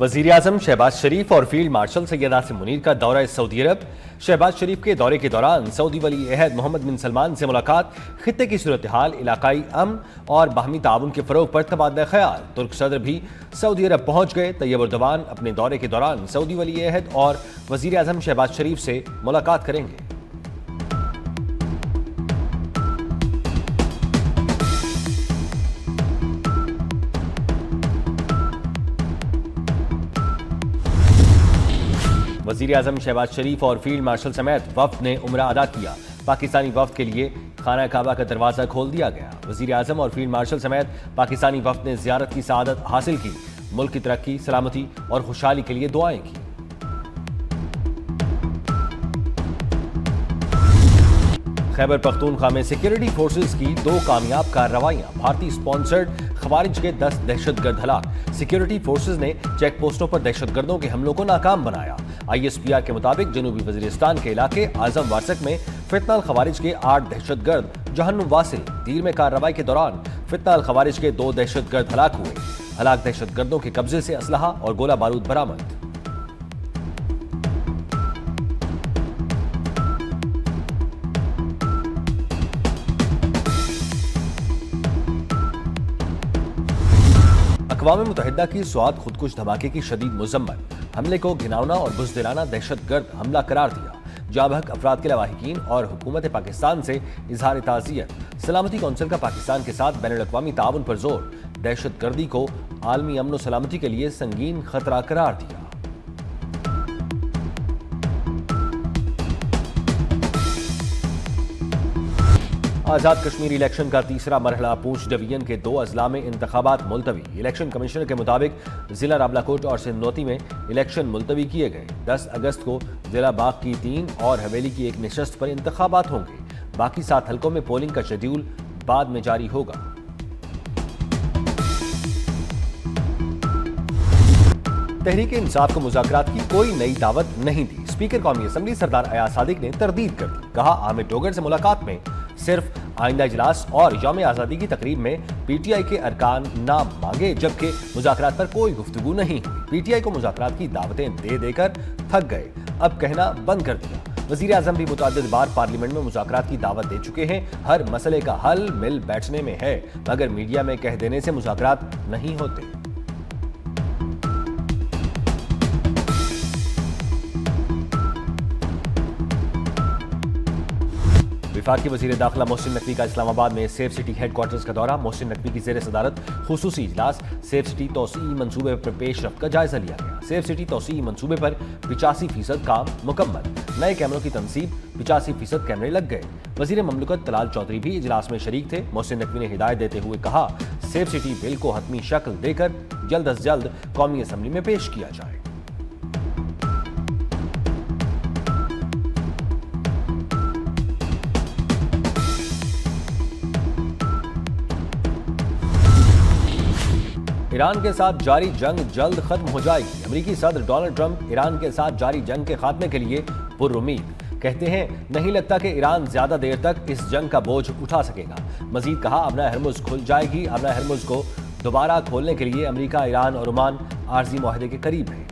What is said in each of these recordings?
वज़ीर-ए-आज़म शहबाज शरीफ और field marshal Syed Asim Munir का दौरा सऊदी अरब। शहबाज शरीफ के दौरे के दौरान सऊदी वली अहद मोहम्मद बिन सलमान से मुलाकात, खित्ते की सूरत हाल, इलाकाई अमन और बाहमी ताउन के फ़रोग़ पर तबादला ख्याल। तुर्क सदर भी सऊदी अरब पहुँच गए। तैयब उर्दवान अपने दौरे के दौरान सऊदी वली अहद और वज़ीर-ए-आज़म शहबाज शरीफ से मुलाकात करेंगे। वज़ीर-ए-आज़म शहबाज शरीफ और फील्ड मार्शल समेत वफ्द ने उम्रा अदा किया। पाकिस्तानी वफ्द के लिए खाना काबा का दरवाज़ा खोल दिया गया। वज़ीर-ए-आज़म और फील्ड मार्शल समेत पाकिस्तानी वफ्द ने ज़ियारत की सआदत हासिल की। मुल्क की तरक्की, सलामती और खुशहाली के लिए दुआएं की। खैबर पख्तूनख्वा में सिक्योरिटी फोर्सेस की 2 कामयाब कार्रवाइयां। भारतीय स्पॉन्सर्ड खवारिज के 10 दहशतगर्द हलाक। सिक्योरिटी फोर्सेस ने चेक पोस्टों पर दहशतगर्दों के हमलों को नाकाम बनाया। ISPR के मुताबिक जनूबी वजीरिस्तान के इलाके आजम वारसक में फितनाल खवारिज के 8 दहशतगर्द जहन्नुम वासिल तीर में कार्रवाई के दौरान फितनाल खवारिज के 2 दहशतगर्द हलाक हुए। हलाक दहशतगर्दों के कब्जे से असलहा और गोला बारूद बरामद। अक़वाम मुत्तहिदा की स्वात खुदकुश धमाके की शदीद मज़म्मत, हमले को घिनौना और बुज़दिलाना दहशतगर्द हमला करार दिया। जाबहक अफराद के लवाहिकीन और हुकूमत पाकिस्तान से इजहार ताज़ियत। सलामती कौंसिल का पाकिस्तान के साथ बैनुल-अक़वामी ताउन पर जोर। दहशतगर्दी को आलमी अमन व सलामती के लिए संगीन खतरा करार दिया। आज़ाद कश्मीर इलेक्शन का तीसरा मरहला पूंछ डिवीजन के 2 अजला में इंतखाबात मुलतवी। इलेक्शन कमिश्नर के मुताबिक जिला रावलाकोट और सिंधनोती में इलेक्शन मुलतवी किए गए। 10 अगस्त को जिला बाग की 3 और हवेली की 1 नशस्त पर इंतखाबात होंगे। बाकी 7 हलकों में पोलिंग का शेड्यूल बाद में जारी होगा। तहरीक इंसाफ को मुज़ाकरात की कोई नई दावत नहीं दी। स्पीकर कौमी असम्बली सरदार अयाज सादिक ने तरदीद कर दी। कहा, आमिर डोगर से मुलाकात में सिर्फ आइंदा इजलास और यौम आज़ादी की तकरीब में PTI के अरकान नाम मांगे, जबकि मुज़ाकरात पर कोई गुफ्तगू नहीं हुई। PTI को मुज़ाकरात की दावतें दे देकर थक गए, अब कहना बंद कर दिया। वज़ीर-ए-आज़म भी मुतअद्दिद बार पार्लियामेंट में मुज़ाकरात की दावत दे चुके हैं। हर मसले का हल मिल बैठने में है, मगर मीडिया में कह देने से मुज़ाकरात नहीं होते। वफाकी वज़ीर दाखिला मोहसिन नकवी का इस्लामाबाद में सेफ सिटी हेडक्वार्टर्स का दौरा। मोहसिन नकवी की ज़ेर सदारत खुसूसी इजलास। सेफ सिटी तोसीई मंसूबे पर पेशरफ्त का जायजा लिया गया। सेफ सिटी तोसीई मंसूबे पर 85% काम मुकम्मल। नए कैमरों की तनसीब, 85% कैमरे लग गए। वज़ीर ममलकत तलाल चौधरी भी इजलास में शरीक थे। मोहसिन नकवी ने हिदायत देते हुए कहा, सेफ सिटी बिल को हतमी शक्ल देकर जल्द अज जल्द कौमी असम्बली में पेश किया जाए। ईरान के साथ जारी जंग जल्द खत्म हो जाएगी। अमेरिकी सदर डोनाल्ड ट्रंप ईरान के साथ जारी जंग के खात्मे के लिए पुरुम्मीद। कहते हैं, नहीं लगता कि ईरान ज्यादा देर तक इस जंग का बोझ उठा सकेगा। मजीद कहा, अबना हरमुज खुल जाएगी। अबना हरमुज को दोबारा खोलने के लिए अमेरिका, ईरान और ओमान आर्जी मुआहदे के करीब है।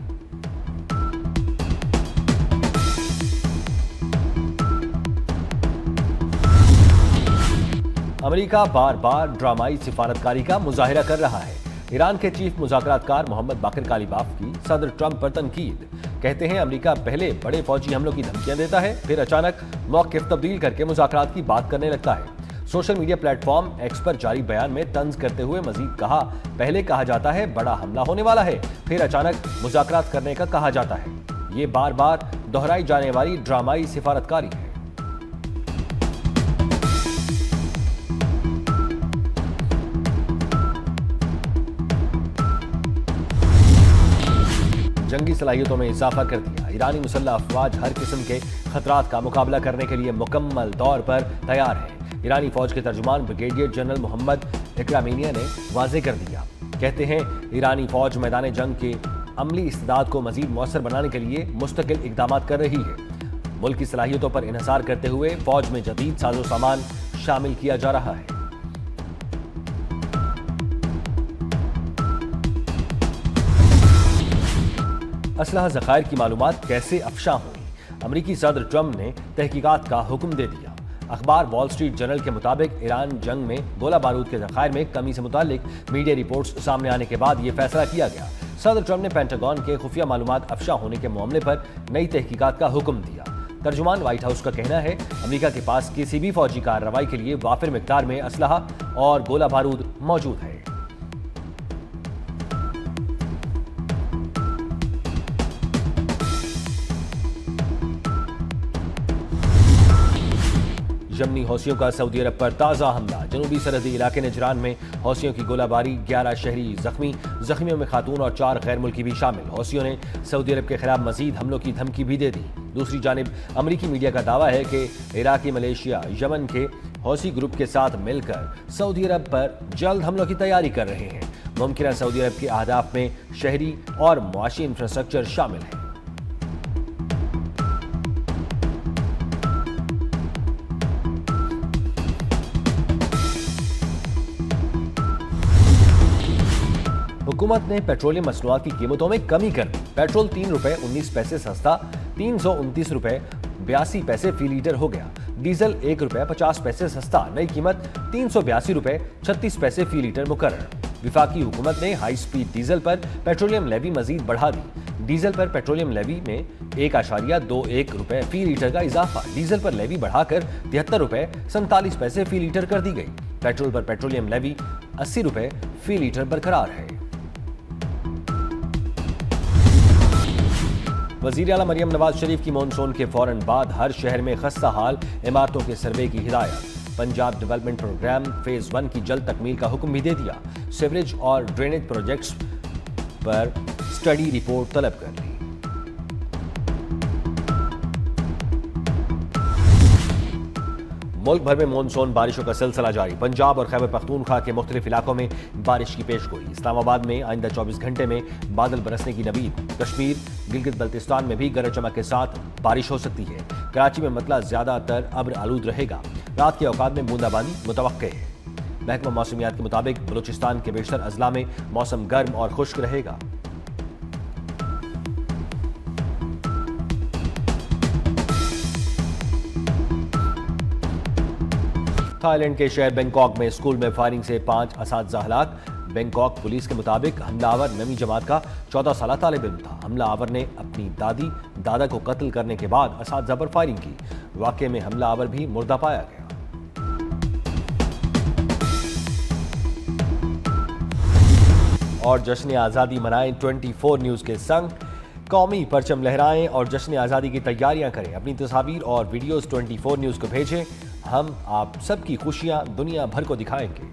अमेरिका बार बार ड्रामाई सिफारतकारी का मुजाहिरा कर रहा है। ईरान के चीफ मुज़ाकरातकार मोहम्मद बाकिर कालीबाफ की सदर ट्रंप पर तनकीद। कहते हैं, अमेरिका पहले बड़े फौजी हमलों की धमकियां देता है, फिर अचानक मौक़िफ़ तब्दील करके मुज़ाकरात की बात करने लगता है। सोशल मीडिया प्लेटफॉर्म एक्स पर जारी बयान में तंज करते हुए मजीद कहा, पहले कहा जाता है बड़ा हमला होने वाला है, फिर अचानक मुज़ाकरात करने का कहा जाता है। ये बार बार दोहराई जाने वाली ड्रामाई सिफारतकारी है। जंगी सलाहियतों में इजाफा कर दिया। ईरानी मुसल्लह अफवाज हर किस्म के खतरात का मुकाबला करने के लिए मुकम्मल तौर पर तैयार है। ईरानी फौज के तर्जुमान ब्रिगेडियर जनरल मोहम्मद इकरामीनिया ने वाज़ेह कर दिया। कहते हैं, ईरानी फौज मैदान जंग के अमली इस्तिदाद को मजीद मौसर बनाने के लिए मुस्तकिल इक़दामात कर रही है। मुल्क की सलाहियतों पर इन्हिसार करते हुए फौज में जदीद साजो सामान शामिल किया जा रहा है। اسلحہ ذخائر کی معلومات کیسے افشاں ہوئی؟ امریکی صدر ٹرمپ نے تحقیقات کا حکم دے دیا۔ اخبار وال اسٹریٹ جرنل کے مطابق ایران جنگ میں گولہ بارود کے ذخائر میں کمی سے متعلق میڈیا رپورٹس سامنے آنے کے بعد یہ فیصلہ کیا گیا۔ صدر ٹرمپ نے پینٹاگون کے خفیہ معلومات افشاں ہونے کے معاملے پر نئی تحقیقات کا حکم دیا۔ ترجمان وائٹ ہاؤس کا کہنا ہے امریکہ کے پاس کسی بھی فوجی کارروائی کے لیے وافر مقدار میں اسلحہ اور گولہ بارود موجود ہے۔ یمنی حوثیوں کا سعودی عرب پر تازہ حملہ۔ جنوبی سرحدی علاقے نجران میں حوثیوں کی گولہ باری، 11 شہری زخمی، زخمیوں میں خاتون اور 4 غیر ملکی بھی شامل۔ حوثیوں نے سعودی عرب کے خلاف مزید حملوں کی دھمکی بھی دے دی۔ دوسری جانب امریکی میڈیا کا دعویٰ ہے کہ عراقی ملیشیا یمن کے حوثی گروپ کے ساتھ مل کر سعودی عرب پر جلد حملوں کی تیاری کر رہے ہیں۔ ممکنہ سعودی عرب کے اہداف میں شہری اور معاشی انفراسٹرکچر شامل ہے۔ حکومت نے پیٹرولیم مصنوعات کی قیمتوں میں کمی کر دی۔ پیٹرول 3 روپے 19 پیسے سستا 329 روپے 82 پیسے فی لیٹر ہو گیا۔ ڈیزل 1 روپے 50 پیسے سستا، نئی قیمت 382 روپے 36 پیسے فی لیٹر مقرر۔ وفاقی حکومت نے ہائی سپیڈ ڈیزل پر پیٹرولیم لیوی مزید بڑھا دی۔ ڈیزل پر پیٹرولیم لیوی میں 1.21 روپے فی لیٹر کا اضافہ، ڈیزل پر لیوی بڑھا کر 73 روپے 47 پیسے فی لیٹر کر دی گئی۔ پیٹرول پر پیٹرولیم لیوی 80 روپے فی لیٹر برقرار ہے۔ وزیر اعلیٰ مریم نواز شریف کی مانسون کے فوراً بعد ہر شہر میں خستہ حال عمارتوں کے سروے کی ہدایت۔ پنجاب ڈیولپمنٹ پروگرام فیز 1 کی جلد تکمیل کا حکم بھی دے دیا۔ سیوریج اور ڈرینیج پروجیکٹس پر اسٹڈی رپورٹ طلب کر لی۔ ملک بھر میں مانسون بارشوں کا سلسلہ جاری۔ پنجاب اور خیبر پختونخوا کے مختلف علاقوں میں بارش کی پیشگوئی۔ اسلام آباد میں آئندہ 24 گھنٹے میں بادل برسنے کی نوید۔ کشمیر، گلگت بلتستان میں بھی گرج چمک کے ساتھ بارش ہو سکتی ہے۔ کراچی میں مطلع زیادہ تر ابر آلود رہے گا۔ رات کے اوقات میں بوندا باندی متوقع ہے۔ محکمہ موسمیات کے مطابق بلوچستان کے بیشتر اضلاع میں موسم گرم اور خشک رہے گا۔ تھائی لینڈ کے شہر بینکاک میں اسکول میں فائرنگ سے 5 اساتذہ ہلاک۔ بینکاک پولیس کے مطابق حملہ آور 9ویں جماعت کا 14 سالہ طالب علم تھا۔ حملہ آور نے اپنی دادا کو قتل کرنے کے بعد اساتذہ پر فائرنگ کی۔ واقعے میں حملہ آور بھی مردہ پایا گیا۔ اور جشن آزادی منائیں 24 نیوز کے سنگ، قومی پرچم لہرائیں اور جشن آزادی کی تیاریاں کریں۔ اپنی تصاویر اور ویڈیوز 24 نیوز کو بھیجیں، ہم آپ سب کی خوشیاں دنیا بھر کو دکھائیں گے۔